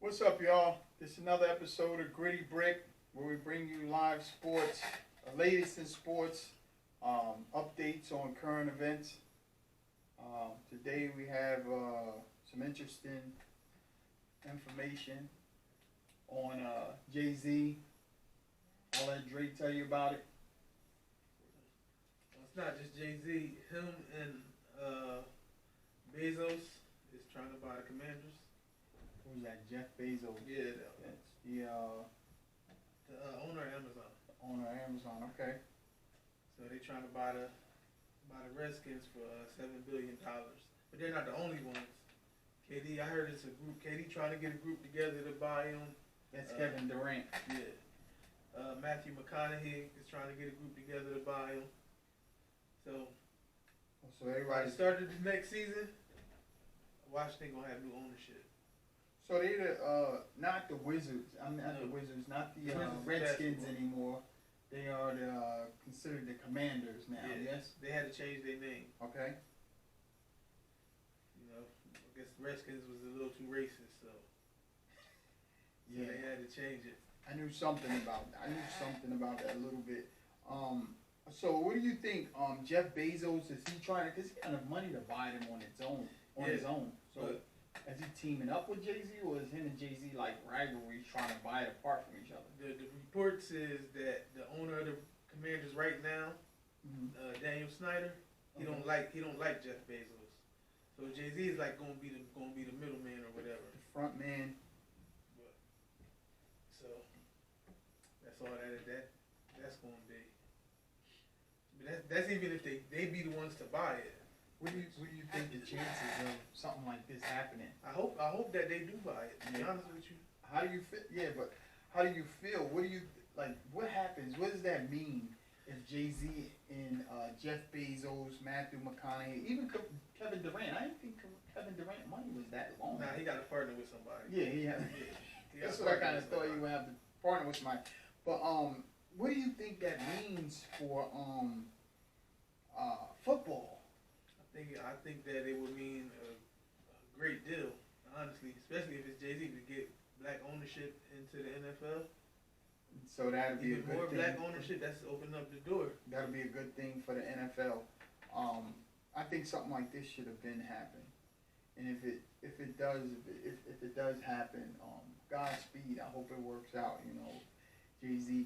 What's up, y'all? This is another episode of Gritty Brick, where we bring you live sports, the latest in sports, updates on current events. Today we have some interesting information on Jay-Z. I'll let Dre tell you about it. Well, it's not just Jay-Z. Him and Bezos is trying to buy the Commanders. Who's that? Jeff Bezos. Yeah, That's the owner of Amazon. owner of Amazon. Okay. So they trying to buy the Redskins for $7 billion. But they're not the only ones. KD, I heard it's a group. KD trying to get a group together to buy him. That's Kevin Durant. Yeah. Matthew McConaughey is trying to get a group together to buy him. So Everybody started the next season. Washington gonna have new ownership. So they not the Wizards. I'm not the Wizards, not the Redskins anymore. They are considered the Commanders now. Yeah, Yes. they had to change their name. Okay. You know, I guess Redskins was a little too racist, so Yeah. they had to change it. I knew something about that. A little bit. So what do you think? Jeff Bezos, is he trying to? Because he got enough money to buy them on his own. So. Is he teaming up with Jay-Z, or is him and Jay-Z like rivalry trying to buy it apart from each other? The report says that the owner of the Commanders right now, Daniel Snyder, he don't like Jeff Bezos. So Jay-Z is like gonna be the middleman or whatever. The front man. So that's all that's gonna be. But that's even if they be the ones to buy it. What do you think the chances of something like this happening? I hope that they do buy it. To be honest with you. How do you feel? Yeah, but how do you feel? What do you like? What happens? What does that mean if Jay-Z and Jeff Bezos, Matthew McConaughey, even Kevin Durant? I didn't think Kevin Durant money was that long. Nah, he got to partner with somebody. Yeah, he has. That's what I kind of thought you would have to partner with somebody. But what do you think that means for football? I think that it would mean a great deal, honestly, especially if it's Jay-Z to get black ownership into the NFL. So that'd be a good thing. More black ownership, that's opening up the door. That'll be a good thing for the NFL. I think something like this should have been happening, and if it does happen, Godspeed. I hope it works out. You know, Jay-Z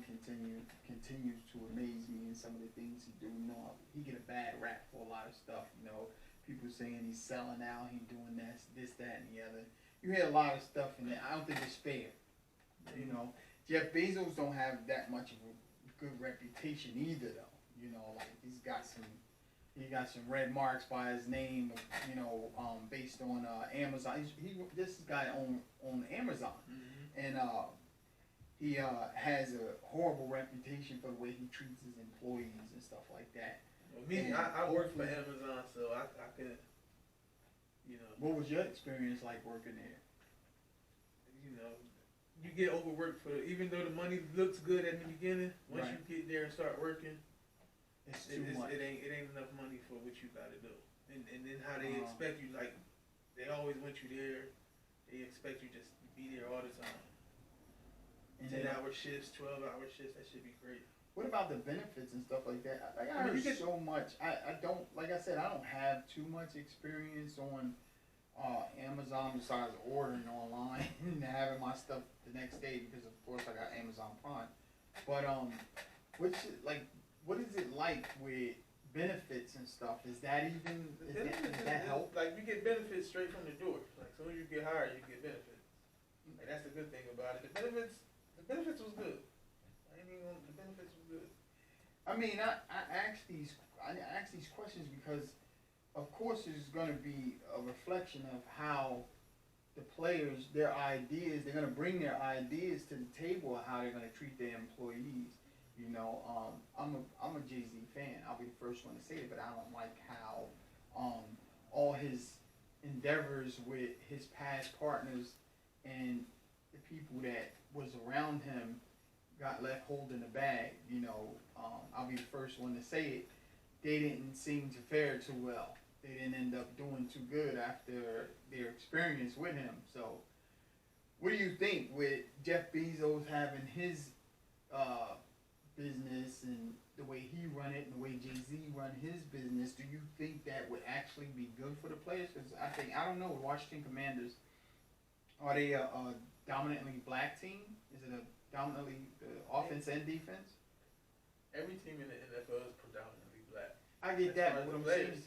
continues to amaze me in some of the things he do. You know, he get a bad rap for a lot of stuff. You know, people saying he's selling out, he doing this, that, and the other. You hear a lot of stuff in there. I don't think it's fair. You know, Jeff Bezos don't have that much of a good reputation either, though. You know, like he got some red marks by his name. You know, based on Amazon. This guy on Amazon, and he has a horrible reputation for the way he treats his employees and stuff like that. Well, I work for Amazon, so I can, you know. What was your experience like working there? You know, you get overworked even though the money looks good at the beginning. Once you get there and start working, it's too much. It ain't enough money for what you got to do. And then how they expect you, like they always want you there. They expect you just to be there all the time. 10-hour shifts, 12-hour shifts, that should be great. What about the benefits and stuff like that? Like I heard so much. I don't, like I said, I don't have too much experience on Amazon besides ordering online and having my stuff the next day because of course I got Amazon Prime. But what is it like with benefits and stuff? Is that help? Like you get benefits straight from the door. Like as soon as you get hired, you get benefits. Like that's the good thing about it. The benefits was good. The benefits was good. I mean, I ask these questions because, of course, there's going to be a reflection of how the players, their ideas, they're going to bring their ideas to the table of how they're going to treat their employees. You know, I'm a Jay-Z fan. I'll be the first one to say it, but I don't like how all his endeavors with his past partners and the people that was around him got left holding the bag. You know, I'll be the first one to say it. They didn't seem to fare too well. They didn't end up doing too good after their experience with him. So what do you think with Jeff Bezos having his business and the way he run it and the way Jay-Z run his business? Do you think that would actually be good for the players? Because I don't know, Washington Commanders, are they a dominantly black team? Is it a dominantly offense and defense? Every team in the NFL is predominantly black. I get that, what I'm saying.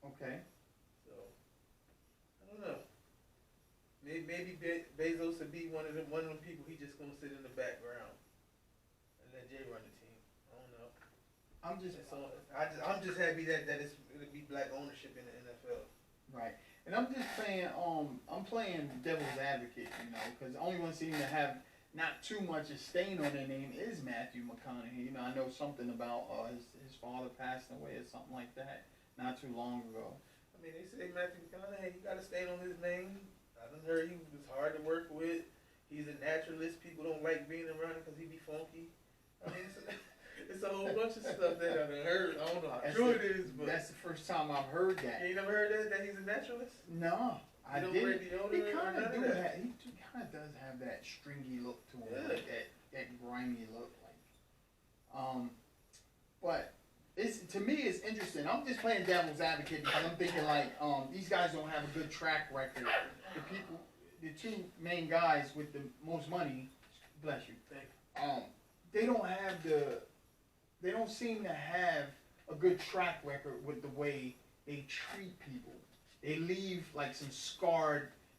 Okay. So, I don't know. Maybe Bezos would be one of them people. He just gonna sit in the background and let Jay run the team. I don't know. I'm just happy that it'll be black ownership in the NFL. Right. And I'm just playing, I'm playing devil's advocate, you know, because the only one seeming to have not too much a stain on their name is Matthew McConaughey. You know, I know something about his father passing away or something like that not too long ago. I mean, they say Matthew McConaughey, he got a stain on his name. I done heard he was hard to work with. He's a naturalist. People don't like being around him because he be funky. I mean, it's a whole bunch of stuff that I done heard. I don't know how true it is, but that's the first time I've heard that. You never heard that he's a naturalist? No, I didn't. He kind of do that. He kind of does have that stringy look to him, like that grimy look, like. But to me it's interesting. I'm just playing devil's advocate because I'm thinking like these guys don't have a good track record. The two main guys with the most money, bless you. They don't seem to have a good track record with the way they treat people. They leave like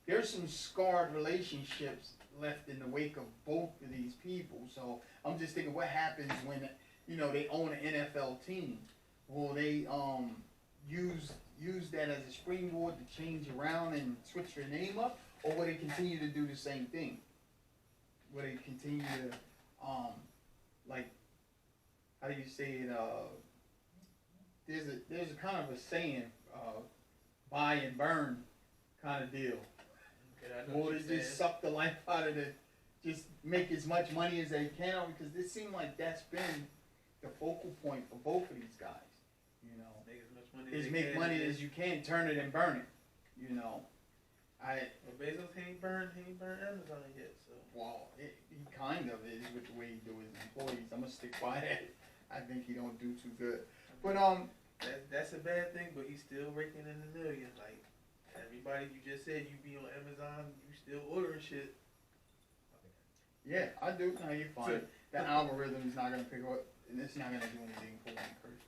there's some scarred relationships left in the wake of both of these people. So I'm just thinking, what happens when, you know, they own an NFL team? Will they use that as a springboard to change around and switch their name up, or will they continue to do the same thing? Will they continue to like, how do you say it? There's a kind of a saying, buy and burn kind of deal. Okay, Or they just suck the life out of it, just make as much money as they can, because it seemed like that's been the focal point for both of these guys. You know, make as much money make money as you can, turn it and burn it. You know, Well, Bezos ain't burned Amazon yet, so. Well, he kind of is with the way he do his employees. I'm gonna stick by that. I think he don't do too good. But that's a bad thing, but he's still raking in the millions. Like everybody, you just said you be on Amazon, you still ordering shit. Yeah, I do. No, you're fine. The algorithm is not gonna pick up, and it's not gonna do anything for me, curse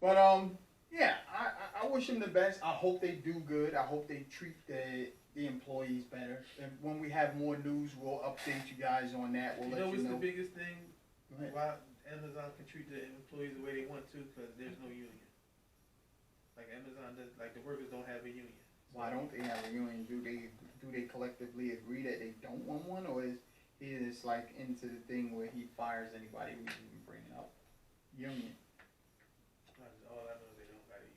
word. Yeah, I wish him the best. I hope they do good. I hope they treat the employees better. And when we have more news, we'll update you guys on that. We'll let you know. What's the biggest thing? Why Amazon can treat the employees the way they want to? Because there's no union. Like Amazon does, like the workers don't have a union. Why don't they have a union? Do they collectively agree that they don't want one, or is he just like into the thing where he fires anybody who's even bringing up union? All I know is they don't got a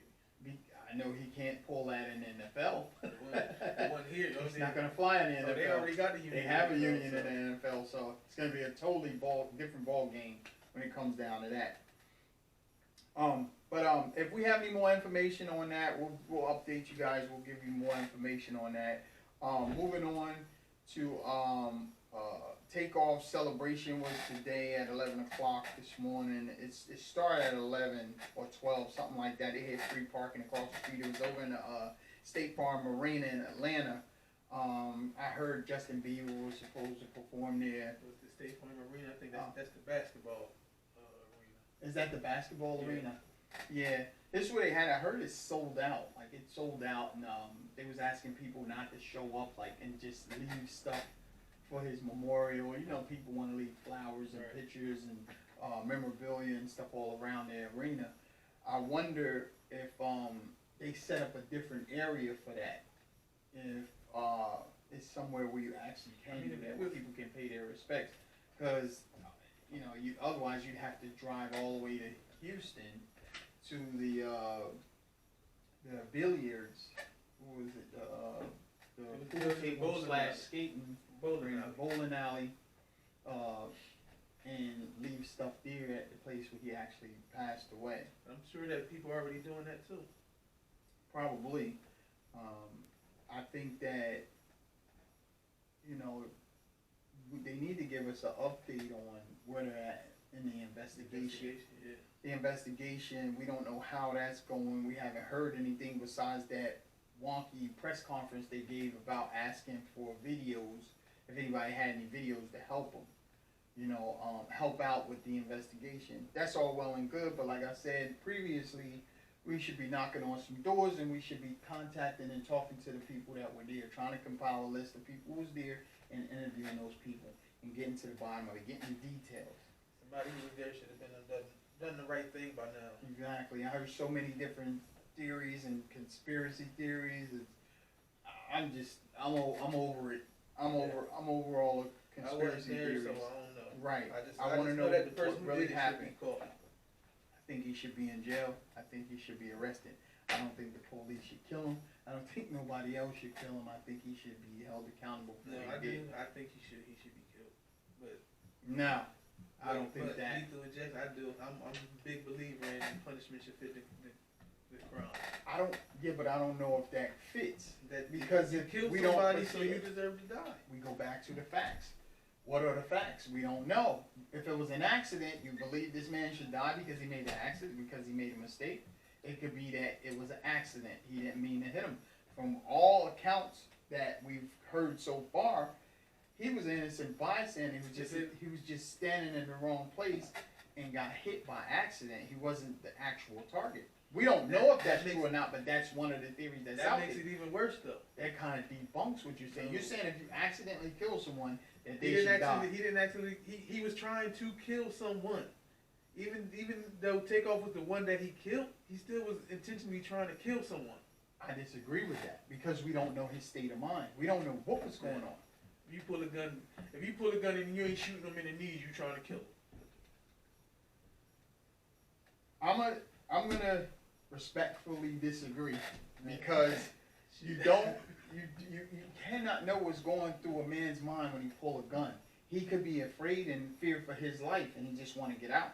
union. I know he can't pull that in the NFL. The one here, it's not gonna fly in the NFL. They already got the union. They have a union in the NFL, so it's gonna be a totally different ball game when it comes down to that. If we have any more information on that, we'll update you guys. We'll give you more information on that. Moving on to Takeoff celebration was today at 11 o'clock this morning. It started at 11 or 12, something like that. They had free parking across the street. It was over in the State Farm Arena in Atlanta. I heard Justin Bieber was supposed to perform there. It was the State Farm Arena. I think that's the basketball arena. Is that the basketball arena? Yeah. This is where they had. I heard it's sold out. Like it's sold out, and they was asking people not to show up, like, and just leave stuff for his memorial. You know, people want to leave flowers and pictures and memorabilia and stuff all around the arena. I wonder if they set up a different area for that. If it's somewhere where you actually can do that, where people can pay their respects, because you know, otherwise you'd have to drive all the way to Houston to the billiards. What was it? The pool table / skating bowling alley, and leave stuff there at the place where he actually passed away. I'm sure that people are already doing that too. Probably. I think that, you know, they need to give us an update on where they're at in the investigation. Yeah. The investigation, we don't know how that's going. We haven't heard anything besides that wonky press conference they gave about asking for videos, if anybody had any videos to help them, you know, help out with the investigation. That's all well and good, but like I said previously, we should be knocking on some doors and we should be contacting and talking to the people that were there, trying to compile a list of people who was there and interviewing those people and getting to the bottom of it, getting the details. Somebody who was there should have been done the right thing by now. Exactly. I heard so many different theories and conspiracy theories. I'm over it. I'm over all the conspiracy theories. So I don't know. Right. I want to know that the person what really who did happened. should be caught. I think he should be in jail. I think he should be arrested. I don't think the police should kill him. I don't think nobody else should kill him. I think he should be held accountable for what he did. I think he should be killed. But no, I don't think that. Lethal injection, I do. I'm a big believer in punishment should fit the crime. But I don't know if that fits. Because if you kill somebody, so you deserve to die. We go back to the facts. What are the facts? We don't know. If it was an accident, you believe this man should die because he made an accident, because he made a mistake. It could be that it was an accident. He didn't mean to hit him. From all accounts that we've heard so far, he was an innocent bystander. He was just standing in the wrong place and got hit by accident. He wasn't the actual target. We don't know if that's true or not, but that's one of the theories that's out there. That makes it even worse, though. That kind of debunks what you're saying. You're saying if you accidentally kill someone, that he they should die. He was trying to kill someone. Even though Takeoff was the one that he killed, he still was intentionally trying to kill someone. I disagree with that because we don't know his state of mind. We don't know what was going on. If you pull a gun and you ain't shooting him in the knees, you trying to kill him. I'm gonna respectfully disagree because you cannot know what's going through a man's mind when he pull a gun. He could be afraid and fear for his life, and he just want to get out.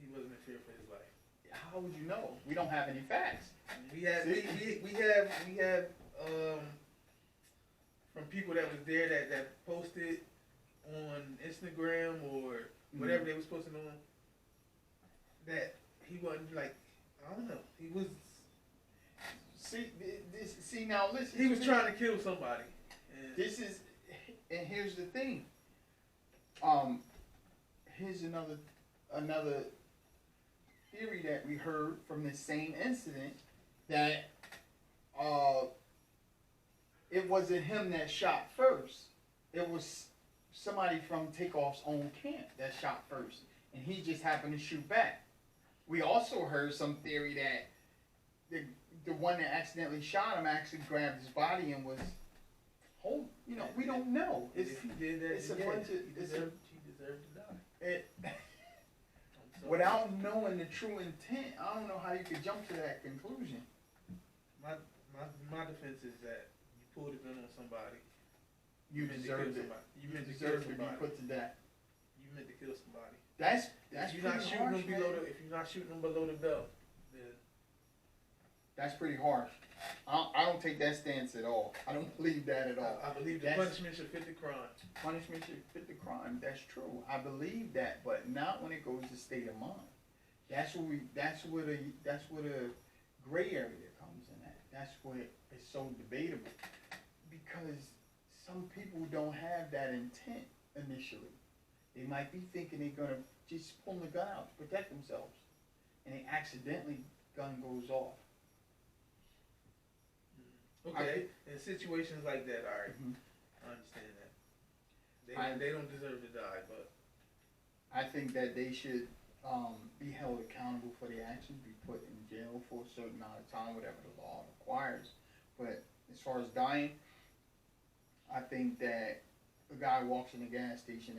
He wasn't in fear for his life. How would you know? We don't have any facts. We have from people that was there that posted on Instagram or whatever they was posting on, that he wasn't like, I don't know. He was. Now listen. He was trying to kill somebody. And here's the thing. Here's another theory that we heard from the same incident, that it wasn't him that shot first. It was somebody from Takeoff's own camp that shot first, and he just happened to shoot back. We also heard some theory that the one that accidentally shot him actually grabbed his body and was home. You know, we don't know. He deserved to die. Without knowing the true intent, I don't know how you could jump to that conclusion. My defense is that you pulled a gun on somebody. You deserved it. You meant to deserve kill to be somebody. put to death. You meant to kill somebody. That's if you're not shooting them below the belt, then that's pretty harsh. I don't take that stance at all. I don't believe that at all. I believe the punishment should fit the crime. Punishment should fit the crime. That's true. I believe that, but not when it goes to state of mind. That's where the gray area comes in at. That's where it's so debatable, because some people don't have that intent initially. They might be thinking they're gonna just pull the gun out to protect themselves, and they accidentally, gun goes off. Okay, in situations like that, all right, I understand that. They don't deserve to die, but I think that they should be held accountable for their actions, be put in jail for a certain amount of time, whatever the law requires. But as far as dying, I think that a guy walks in a gas station